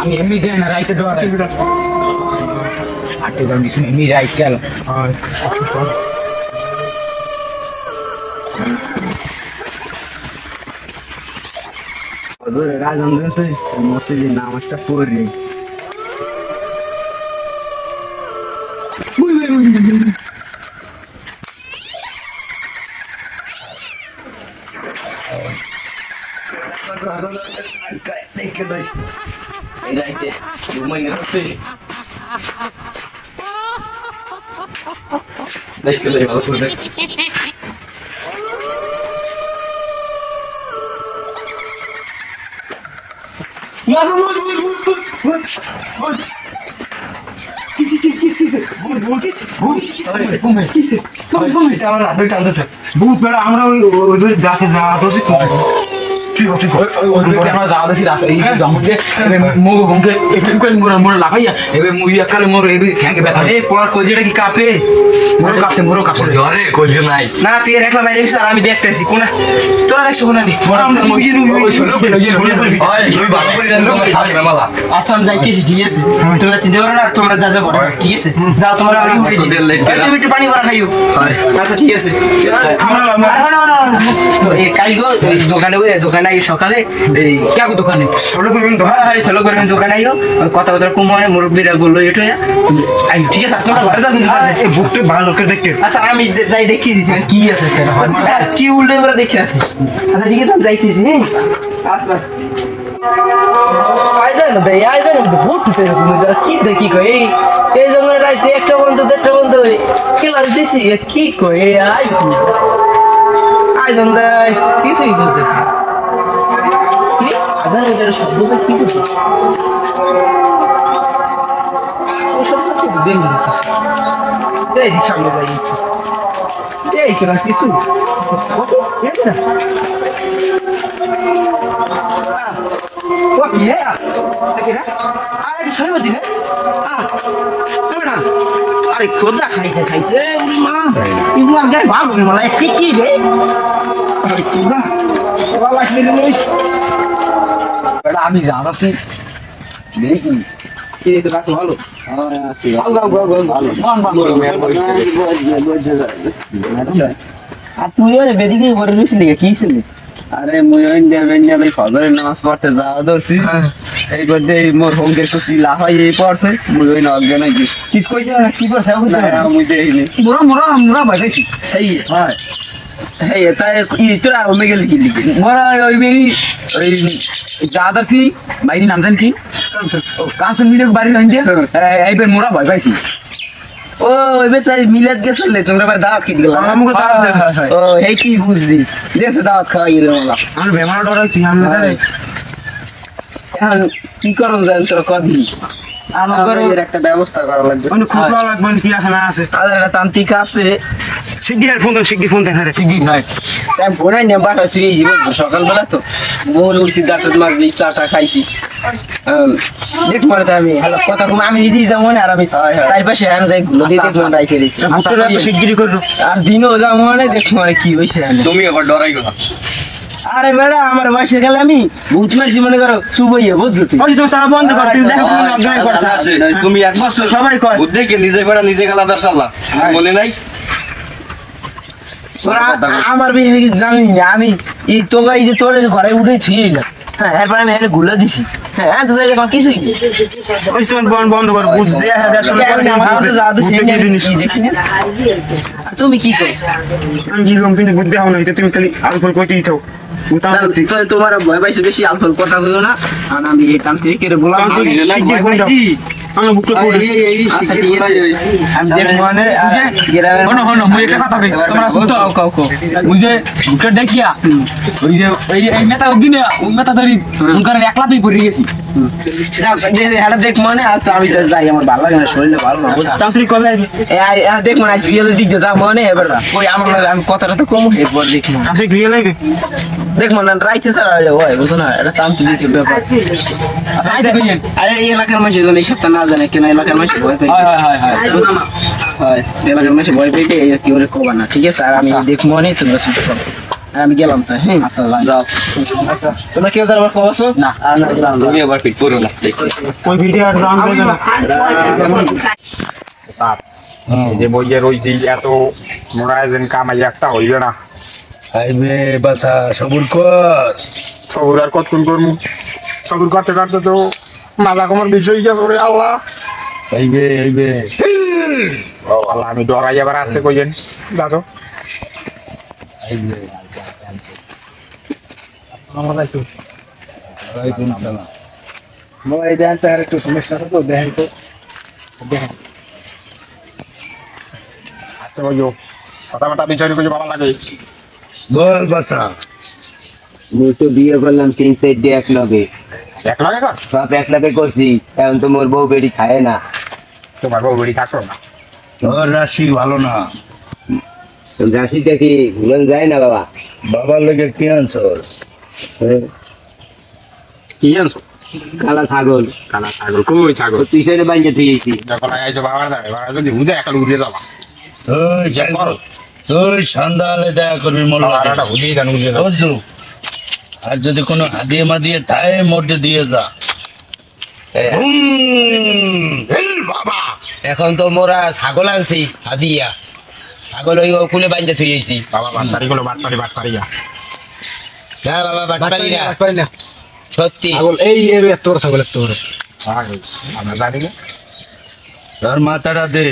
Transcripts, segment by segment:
আমি এমনি যাই না রাইতে দেওয়া আটে যাও নিশুন এমনি রাইট গেল রাজন্দ্র আছে মসজিদে নামাজটা পড়ে বহুত বেড়া আমরা ওই দেখে যাওয়া তো আমি দেখতেছি কোন তোরা দেখছো কোন আচ্ছা আমি যাইতেছি ঠিক আছে তোমরা চিন্তা করো না তোমরা যা যা করো ঠিক আছে যাও তোমরা তুমি একটু পানি ভরা খাইও আচ্ছা ঠিক আছে কালকে দোকানে সকালে এই কেমন দোকানে ষোলো করবেন দোকানে আইও কথা কথা কম হয় মুরব্বীরা বললো এটা আই ঠিক আছে তোমরা ঘরে যাও বুকটা ভালো লোকের দেখতে আচ্ছা আমি যাই দেখিয়ে দিচ্ছি কি আছে কি উল্টে আমরা দেখে আছি আচ্ছা ঠিক আছে আমি যাইতেছি আচ্ছা কি দেখি কই এই জন্য রাইতে একটা বন্ধু দেড়টা বন্ধু খেলা দিছি কি কই আই জন্দাই কিছুই বুঝতেছি শব্দটা কি করছে সামনে যাই এই কেনা কিছু আরে খোদা খাইছে খাইছে মা কিন্তু আগে ভালো মালা কি রে আরে খোদা ভালো লাগলে আমি জানাচ্ছি দেখি কি তো কাছে ভালো আর তুই ওরে বেদিকে বড় রইছিলি কি ছিল আরে মুই ওই ফজরের নামাজ পড়তে যাওয়া দরছি এই বলতে মোর হোমকে কি লাফাই এই পড়ছে মুই ওই না অজ্ঞান হই কিস কইছ না কি করছ মুই দেইনি মোরা বাজাইছি এই হয় এই এটা ই তোরা ওমে গেলি কি লিখি মোরা ওই জাদারছি বাইরে নাম জান কি কাঞ্চন মিলের বাড়ি হইছে এইবার মোরা বাজাইছি ও এবার তাই মিলাদ গেছিল তোমরা এবার দাওয়াত খেতে গেলাম আমাকে দাওয়াত ও এই কি বুঝছি দেশে দাওয়াত খাওয়াই গেল মালা আমার বেমার ডরাইছি আমি এখন কি করন জান তোরা কদি আমাদের একটা ব্যবস্থা করা লাগবে মানে খুচরা লাগবে কি আছে না আছে তাদের একটা তান্ত্রিক আছে শিগগির ফোন দেন রে শিগগির নাই তাই ফোনাই নে বাটা তুই জীবন সকালবেলা তো মোর উঠছি দাঁত মারছি চাটা খাইছি দেখ মনে তো আমি কথা কম আমি নিজেই যাবো না আর আমি চারপাশে হ্যাঁ যাই নদী দেখ মনে রাইতে রেখে শিগগিরই করো আর দিনও যাবো মানে দেখ মনে কি হয়েছে তুমি আবার ডরাই গেলা আরে বেড়া আমার বয়সে গেলে আমি ভূত মারছি মনে করো শুভইয়া বুঝছো তুই ওই তো তারা বন্ধ কর তুমি দেখো কোন অজ্ঞান কথা আছে তুমি এক বছর সবাই কয় ভূত দেখে নিজে বেড়া নিজে গেলা দর্শাল্লাহ মনে নাই আমার বিয়ে জানি না আমি এই তোকে এই যে তোর ঘরে উঠে ছুঁয়ে গেলাম হ্যাঁ এরপর আমি এখানে গুলো দিছি হ্যাঁ তো এখন কিছুই ওই তুমি বন্ধ কর বুঝছে তুমি কি করো আমি কি রকম কিন্তু বুদ্ধি হও না এটা তুমি খালি আলফল কইতেই থাও তোমার ভয় পাইছে বেশি আলফল কথা বলো না আর আমি এই তান্ত্রিকের বললাম আমার বুকটা পড়ে আচ্ছা ঠিক আছে আমি দেখ মানে হনো হনো মই একটা কথা কই তোমরা শুনতো কাউকে বুঝে বুকটা দেখিয়া ওই যে এই মেটা দিনে ওই মেটা ধরি উনকার একলাতেই পড়ে গেছি হ্যাঁ দেখ মানে আচ্ছা আমি যাই আমার ভালো লাগে না শরীরে ভালো না তান্ত্রিক কবে আসবে দেখ মানে আজ বিয়ের দিক দিয়ে যাও মানে এবার ওই আমার আমি কথাটা তো কম এরপর দেখ তান্ত্রিক বিয়ে লাগবে দেখ মানে রাইতে স্যার হয় বুঝো না এটা তান্ত্রিকের ব্যাপার আরে এই এলাকার মানুষ এই সপ্তাহ না জানে কেন এলাকার মানুষ ভয় পাই হয় এলাকার মানুষ ভয় পাইবে কি ওরে কবা না ঠিক আছে আর আমি দেখবো না তোমরা শুনতে পাবো আমি গেলাম তাই আচ্ছা যাও আচ্ছা তোমরা কেউ তার খবর আছো না তুমি আবার ফিট করো না ওই ভিডিওর দাম দেবে না যে বইয়ে রয়েছি এত মোরা যেন কামাই একটা হইবে না আইবে বাসা সবুর কর সবুর আর কতক্ষণ করবো সবুর করতে করতে তো মাথা কমার বিষয় গেছে ওরে আল্লাহ আইবে আইবে আল্লাহ আমি ডরাই আবার আসতে কইছেন দাদু আইবে ওয়ালাইকুম সালাম মোবাইল দেন তার একটু সমস্যা তো দেখেন তো আসতে কইও কথা বার্তা বিচার কইও বাবা লাগে বল বাসা মুই তো বিয়ে করলাম 3 দিয়ে এক লগে এক লাগে কর সব এক লগে করছি এখন তো মোর বউ বেড়ি খায় না তোমার বউ বেড়ি থাকো না তোর রাশি ভালো না রাশিটা কি ভুলন যায় না বাবা বাবার লেগে কি আনছস কি আনছো কালা ছাগল কানা ছাগল কই ছাগল তো পিছনে বাইন্দে থুইছি যখন আইছো বাবা বাবা যদি বুঝে একাল উড়ে যাবা তুই যাই তুই সন্ধ্যালে দেখা করবি মোল্লা আর একটা বুঝেই জানো উড়ে যাবা বুঝছো আর যদি কোনো হাদিয়ে মাদিয়ে থাকে মোটে দিয়ে যা বাবা এখন তো মোরা ছাগল আনছি হাদিয়া ছাগল ওই কুলে বাইন্দে থুইছি বাবা বাটপারি গুলো বাটপারি না বাবা বাটপারি না সত্যি ছাগল এই এর এত বড় ছাগল এত বড় আমরা জানি না তোর মাথাটা দে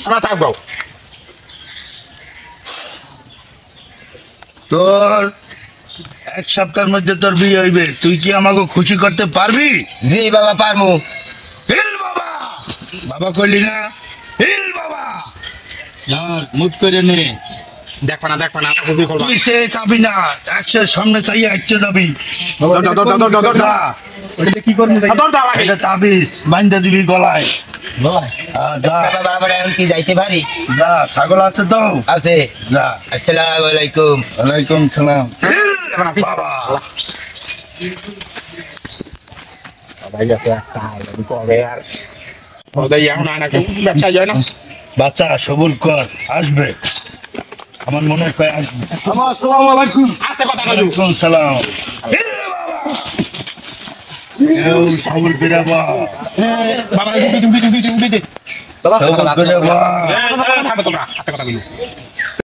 আমরা থাকবো তোর এক সপ্তাহের মধ্যে তোর বিয়ে হইবে তুই কি আমাকে খুশি করতে পারবি জি বাবা পারমু হিল বাবা বাবা করলি না হিল বাবা না মুখ করে নে দেখবা না বুঝি করবা তুই সে যাবি না একশোর সামনে চাইয়ে হাঁটতে যাবি যা, ওটা কি করব এটা তাবিজ বান্ধা দিবি গলায় যা বাবা আমরা এখন কি যাইতে পারি যা ছাগল আছে তো আছে যা আসসালামু আলাইকুম ওয়ালাইকুম সালাম বাবা ভাই আছে একটা কবে আর ওদের এখন আনাকে ব্যবসা যায় না বাচ্চা সবুর কর আসবে আমার মনে হয় আসবে আসসালামু আলাইকুম আস্তে কথা কইও ওয়ালাইকুম সালাম কেউ সবুর করে বা বাবা উঠি সবুর করে বা থাকবে তোমরা আস্তে কথা কইও